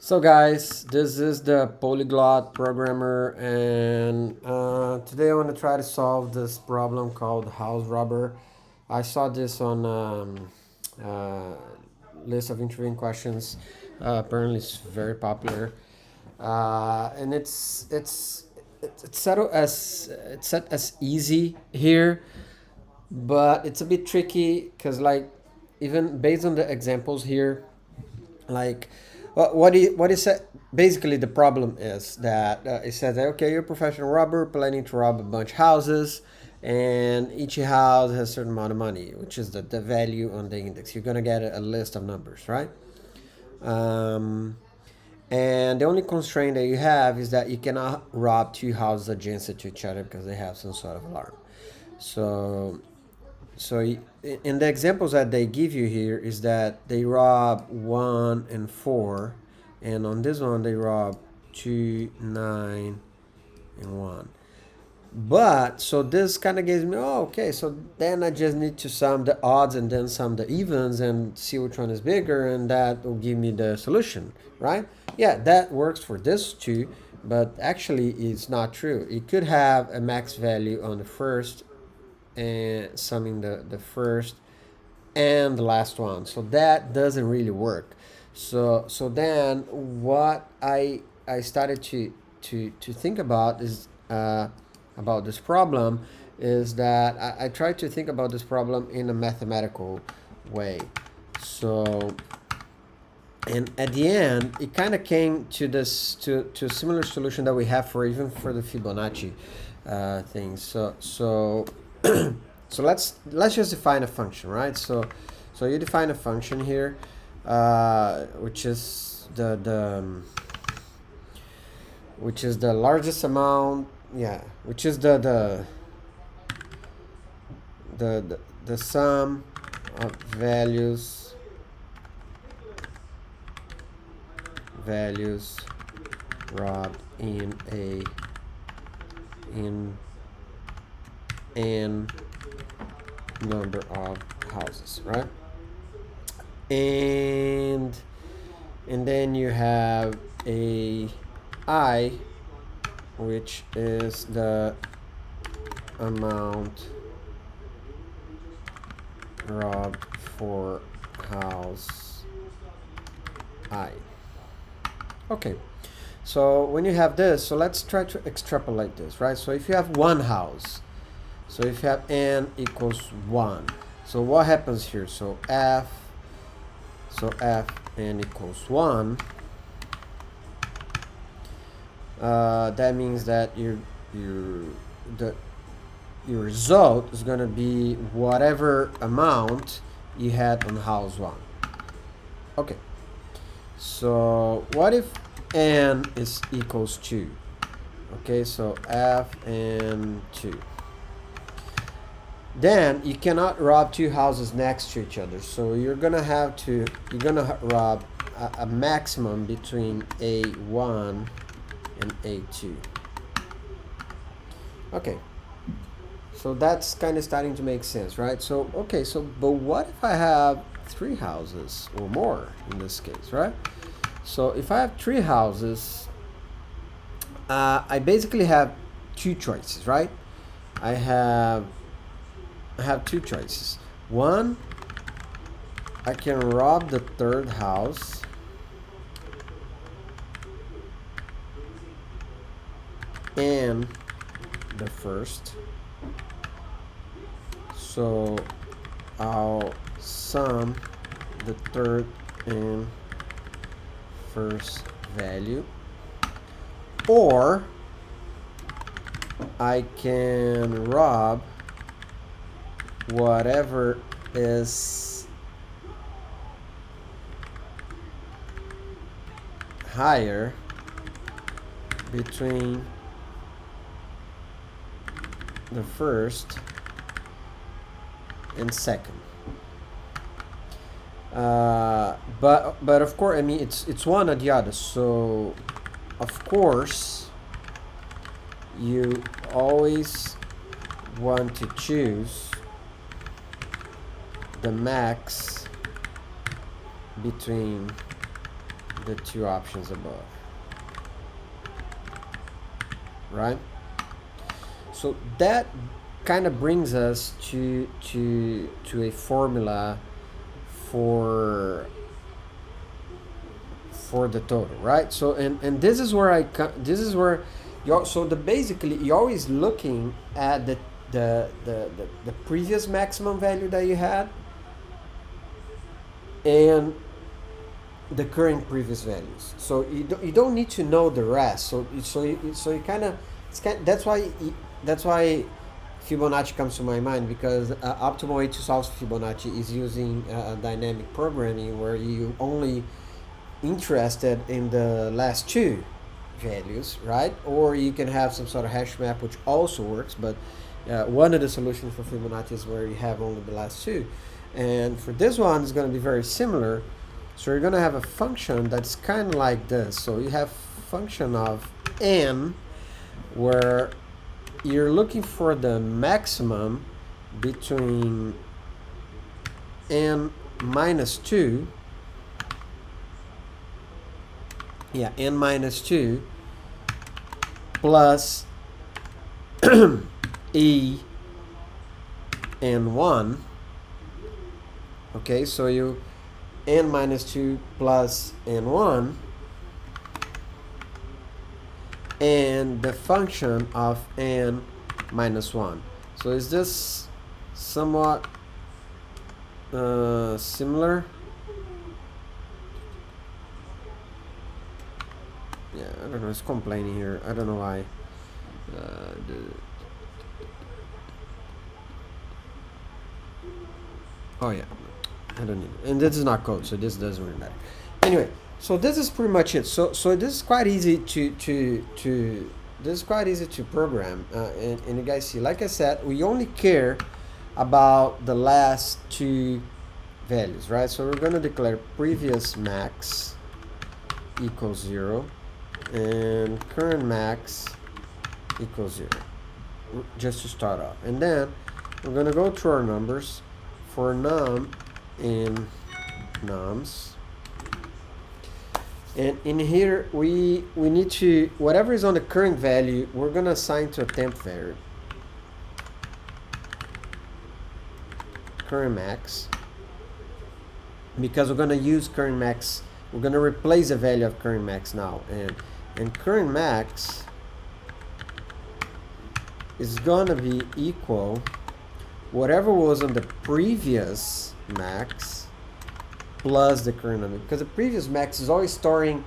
So guys, this is the Polyglot programmer, and today I want to try to solve this problem called house robber. I saw this on uh, list of interviewing questions. Apparently, it's very popular, and it's set as easy here, but it's a bit tricky because even based on the examples here, like what is said, basically the problem is that it says that, okay, you're a professional robber planning to rob a bunch of houses, and each house has a certain amount of money, which is the value on the index. You're gonna get a list of numbers, right? um, and the only constraint that you have is that you cannot rob two houses adjacent to each other because they have some sort of alarm. So so in the examples that they give you here is that they rob 1 and 4, and on this one they rob 2, 9, and 1. But so this kind of gives me, oh, okay, so then I just need to sum the odds and then sum the evens and see which one is bigger, and that will give me the solution, right? Yeah, that works for this too, but actually it's not true. It could have a max value on the first and summing the first and the last one, so that doesn't really work. So then what I started to think about is about this problem, is that I tried to think about this problem in a mathematical way. So, and at the end it kind of came to this to a similar solution that we have for even for the Fibonacci things. So so let's just define a function, right? So you define a function here, which is which is the largest amount, yeah, which is the sum of values robbed in n number of houses, right? And then you have a I, which is the amount robbed for house I. Okay, so when you have this, so let's try to extrapolate this, right? So if you have one house, so if you have n equals 1, so what happens here? So f n equals 1, that means that your result is going to be whatever amount you had on house 1. Okay, so what if n is equals 2? Okay, so f n 2. Then you cannot rob two houses next to each other, so you're gonna rob a maximum between a1 and a2. Okay, so that's kind of starting to make sense, right? So okay, so but what if I have three houses or more in this case, right? So if I have three houses, I basically have two choices, right? I have two choices. One, I can rob the third house, and the first. So I'll sum the third and first value. Or I can rob whatever is higher between the first and second. But of course, I mean, it's one or the other. So of course you always want to choose the max between the two options above, right? So that kind of brings us to a formula for the total, right? So and this is where this is where so basically you're always looking at the previous maximum value that you had and the current previous values. So you don't need to know the rest. So you kind of that's why Fibonacci comes to my mind, because optimal way to solve Fibonacci is using dynamic programming, where you only interested in the last two values, right? Or you can have some sort of hash map, which also works, but one of the solutions for Fibonacci is where you have only the last two. And for this one, it's going to be very similar. So you're going to have a function that's kind of like this. So you have function of n, where you're looking for the maximum between n minus 2, n minus 2 plus e n 1. Okay, so you n minus 2 plus n1, and the function of n minus 1. So is this somewhat similar? Yeah, I don't know, it's complaining here. I don't know why. Oh yeah, I don't need it. And this is not code, so this doesn't really matter. Anyway, so this is pretty much it. So this is quite easy to program. And you guys see, like I said, we only care about the last two values, right? So we're going to declare previous max equals 0 and current max equals 0, just to start off. And then we're going to go to our numbers for num in nums. And in here, we need to, whatever is on the current value, we're going to assign to a temp variable. Current max. Because we're going to use current max, we're going to replace the value of current max now. And current max is going to be equal whatever was on the previous max plus the current number, because the previous max is always storing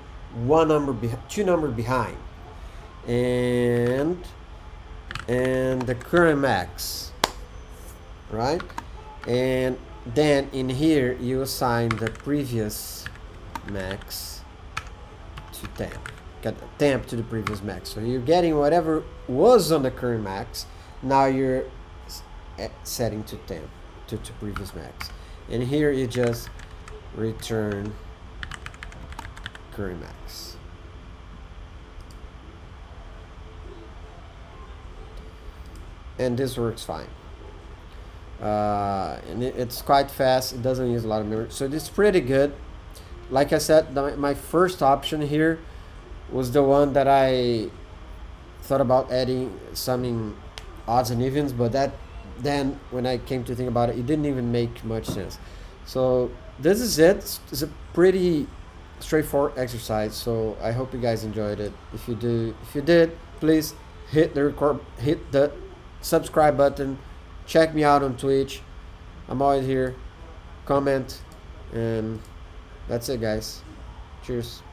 one number two numbers behind, and the current max, right? And then in here you assign the previous max to temp, got temp to the previous max. So you're getting whatever was on the current max, now you're setting to temp to previous max, and here you just return current max. And this works fine. And it's quite fast. It doesn't use a lot of memory, so this is pretty good. Like I said, my first option here was the one that I thought about adding summing odds and evens, but then when I came to think about it, it didn't even make much sense. So this is it. It's a pretty straightforward exercise, so I hope you guys enjoyed it. If you did, please hit the subscribe button. Check me out on Twitch. I'm always here. Comment, and that's it, guys. Cheers.